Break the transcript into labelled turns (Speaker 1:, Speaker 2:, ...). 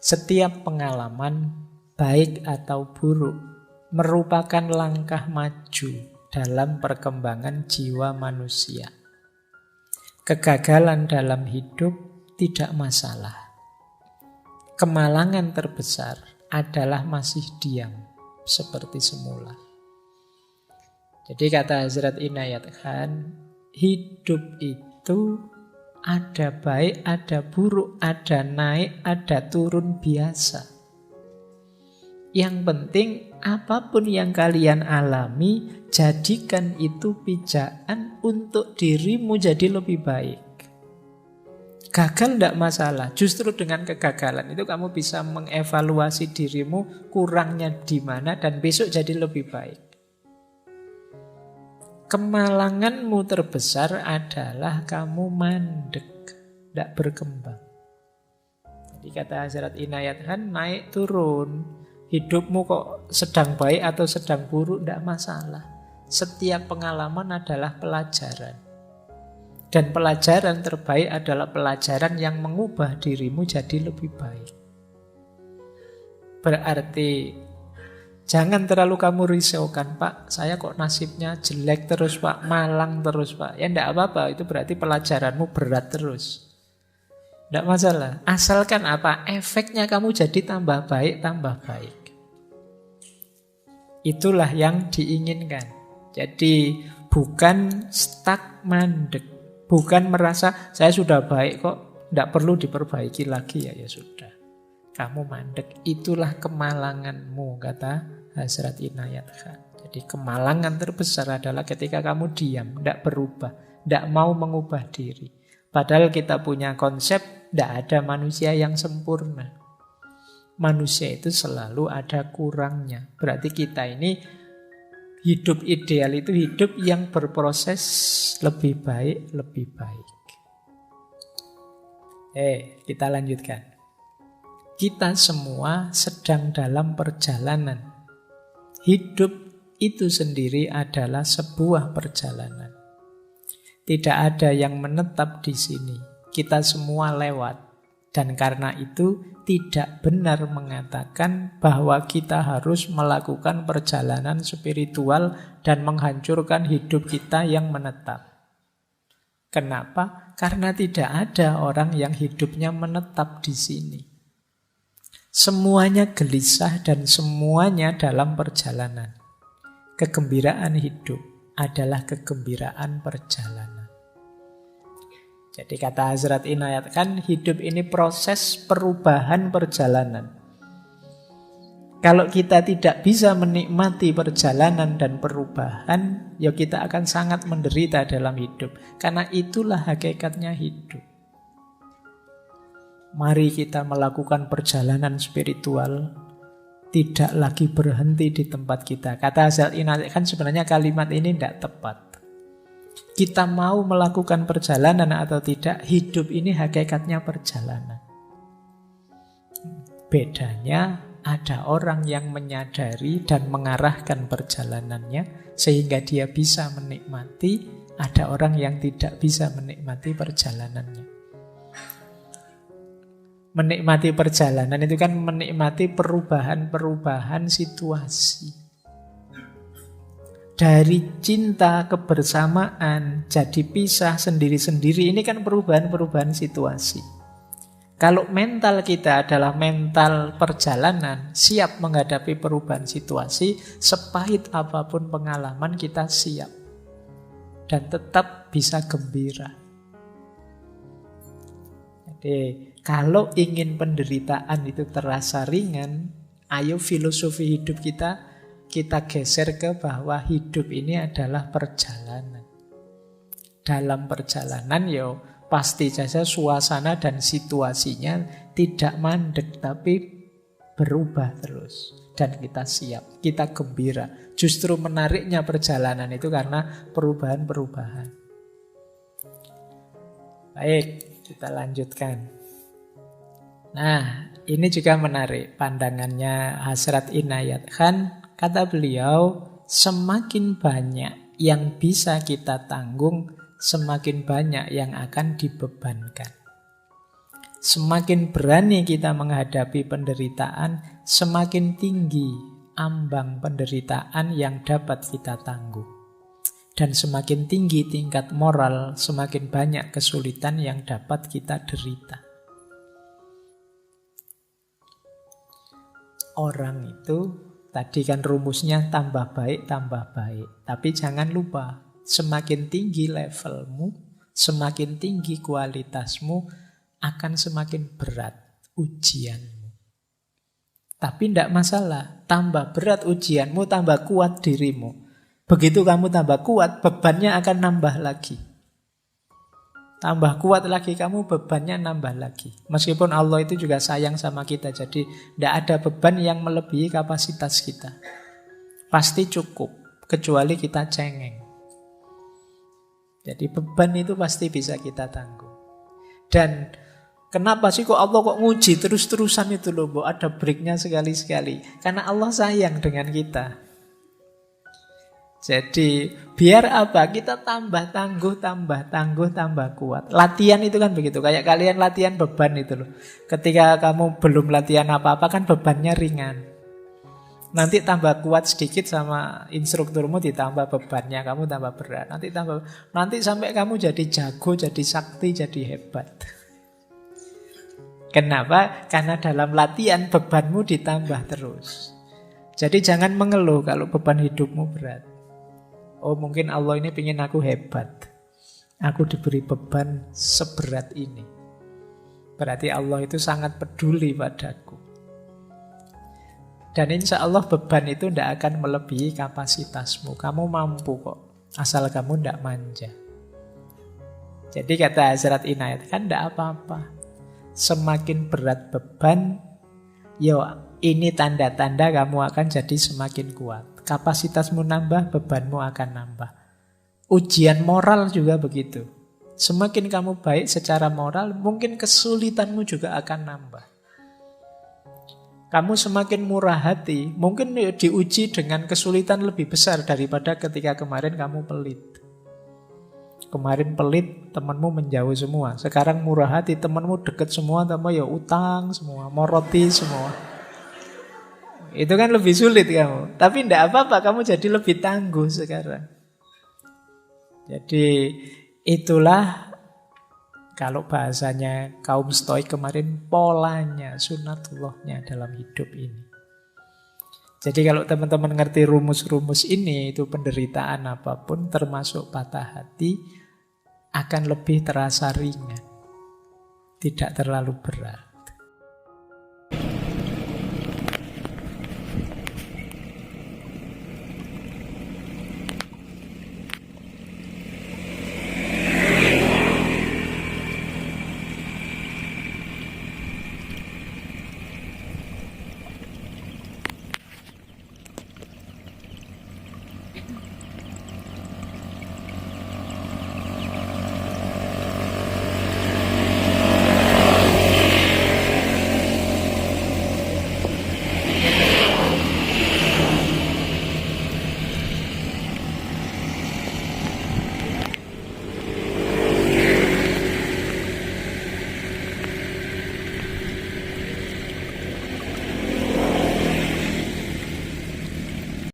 Speaker 1: Setiap pengalaman, baik atau buruk, merupakan langkah maju dalam perkembangan jiwa manusia. Kegagalan dalam hidup tidak masalah. Kemalangan terbesar adalah masih diam seperti semula. Jadi kata Hazrat Inayat Khan, hidup itu ada baik, ada buruk, ada naik, ada turun biasa. Yang penting apapun yang kalian alami, jadikan itu pijakan untuk dirimu jadi lebih baik. Gagal tidak masalah, justru dengan kegagalan itu kamu bisa mengevaluasi dirimu kurangnya di mana dan besok jadi lebih baik. Kemalanganmu terbesar adalah kamu mandek, tidak berkembang. Jadi kata Hazrat Inayat Khan, naik turun. Hidupmu kok sedang baik atau sedang buruk, tidak masalah. Setiap pengalaman adalah pelajaran. Dan pelajaran terbaik adalah pelajaran yang mengubah dirimu jadi lebih baik. Berarti jangan terlalu kamu risaukan, Pak, saya kok nasibnya jelek terus, Pak, malang terus, Pak. Ya enggak apa-apa, itu berarti pelajaranmu berat terus. Enggak masalah. Asalkan apa? Efeknya kamu jadi tambah baik, tambah baik. Itulah yang diinginkan. Jadi bukan stuck mandek. Bukan merasa saya sudah baik kok, enggak perlu diperbaiki lagi, ya sudah. Kamu mandek, itulah kemalanganmu, kata Hazrat Inayat Khan. Jadi kemalangan terbesar adalah ketika kamu diam, tidak berubah, tidak mau mengubah diri. Padahal kita punya konsep, tidak ada manusia yang sempurna. Manusia itu selalu ada kurangnya. Berarti kita ini hidup ideal itu hidup yang berproses lebih baik, lebih baik. Kita lanjutkan. Kita semua sedang dalam perjalanan. Hidup itu sendiri adalah sebuah perjalanan. Tidak ada yang menetap di sini. Kita semua lewat. Dan karena itu tidak benar mengatakan bahwa kita harus melakukan perjalanan spiritual dan menghancurkan hidup kita yang menetap. Kenapa? Karena tidak ada orang yang hidupnya menetap di sini. Semuanya gelisah dan semuanya dalam perjalanan. Kegembiraan hidup adalah kegembiraan perjalanan. Jadi kata Hazrat Inayat Khan, hidup ini proses perubahan perjalanan. Kalau kita tidak bisa menikmati perjalanan dan perubahan, ya kita akan sangat menderita dalam hidup. Karena itulah hakikatnya hidup. Mari kita melakukan perjalanan spiritual, tidak lagi berhenti di tempat kita. Kata Hazrat Inayat Khan, sebenarnya kalimat ini tidak tepat. Kita mau melakukan perjalanan atau tidak, hidup ini hakikatnya perjalanan. Bedanya ada orang yang menyadari dan mengarahkan perjalanannya sehingga dia bisa menikmati, ada orang yang tidak bisa menikmati perjalanannya. Menikmati perjalanan itu kan menikmati perubahan-perubahan situasi. Dari cinta kebersamaan jadi pisah sendiri-sendiri, ini kan perubahan-perubahan situasi. Kalau mental kita adalah mental perjalanan, siap menghadapi perubahan situasi, sepahit apapun pengalaman kita siap. Dan tetap bisa gembira. Jadi kalau ingin penderitaan itu terasa ringan, ayo filosofi hidup kita geser ke bahwa hidup ini adalah perjalanan. Dalam perjalanan pasti saja suasana dan situasinya tidak mandek tapi berubah terus. Dan kita siap, kita gembira. Justru menariknya perjalanan itu karena perubahan-perubahan. Baik, kita lanjutkan. Nah, ini juga menarik pandangannya Hazrat Inayat Khan. Kata beliau, semakin banyak yang bisa kita tanggung, semakin banyak yang akan dibebankan. Semakin berani kita menghadapi penderitaan, semakin tinggi ambang penderitaan yang dapat kita tangguh. Dan semakin tinggi tingkat moral, semakin banyak kesulitan yang dapat kita derita. Orang itu, tadi kan rumusnya tambah baik, tambah baik. Tapi jangan lupa, semakin tinggi levelmu, semakin tinggi kualitasmu, akan semakin berat ujianmu. Tapi tidak masalah, tambah berat ujianmu, tambah kuat dirimu. Begitu kamu tambah kuat, bebannya akan nambah lagi. Tambah kuat lagi kamu, bebannya nambah lagi. Meskipun Allah itu juga sayang sama kita, jadi tidak ada beban yang melebihi kapasitas kita. Pasti cukup, kecuali kita cengeng. Jadi beban itu pasti bisa kita tanggung. Dan kenapa sih kok Allah kok nguji terus-terusan itu loh, Bu? Ada breaknya sekali-sekali. Karena Allah sayang dengan kita. Jadi biar apa? Kita tambah tangguh, tambah kuat. Latihan itu kan begitu. Kayak kalian latihan beban itu loh. Ketika kamu belum latihan apa-apa kan bebannya ringan. Nanti tambah kuat sedikit sama instrukturmu, ditambah bebannya, kamu tambah berat. Nanti sampai kamu jadi jago, jadi sakti, jadi hebat. Kenapa? Karena dalam latihan bebanmu ditambah terus. Jadi jangan mengeluh kalau beban hidupmu berat. Oh, mungkin Allah ini pengen aku hebat. Aku diberi beban seberat ini. Berarti Allah itu sangat peduli padaku. Dan insya Allah beban itu tidak akan melebihi kapasitasmu. Kamu mampu kok, asal kamu tidak manja. Jadi kata Hazrat Inayat, kan tidak apa-apa. Semakin berat beban, ini tanda-tanda kamu akan jadi semakin kuat. Kapasitasmu nambah, bebanmu akan nambah. Ujian moral juga begitu. Semakin kamu baik secara moral, mungkin kesulitanmu juga akan nambah. Kamu semakin murah hati, mungkin diuji dengan kesulitan lebih besar daripada ketika kemarin kamu pelit. Kemarin pelit, temanmu menjauh semua. Sekarang murah hati, temanmu deket semua, tambah utang semua, mau roti semua. Itu kan lebih sulit kamu. Tapi tidak apa-apa, kamu jadi lebih tangguh sekarang. Jadi itulah, kalau bahasanya kaum Stoik kemarin, polanya, sunatullahnya dalam hidup ini. Jadi kalau teman-teman ngerti rumus-rumus ini, itu penderitaan apapun, termasuk patah hati, akan lebih terasa ringan. Tidak terlalu berat.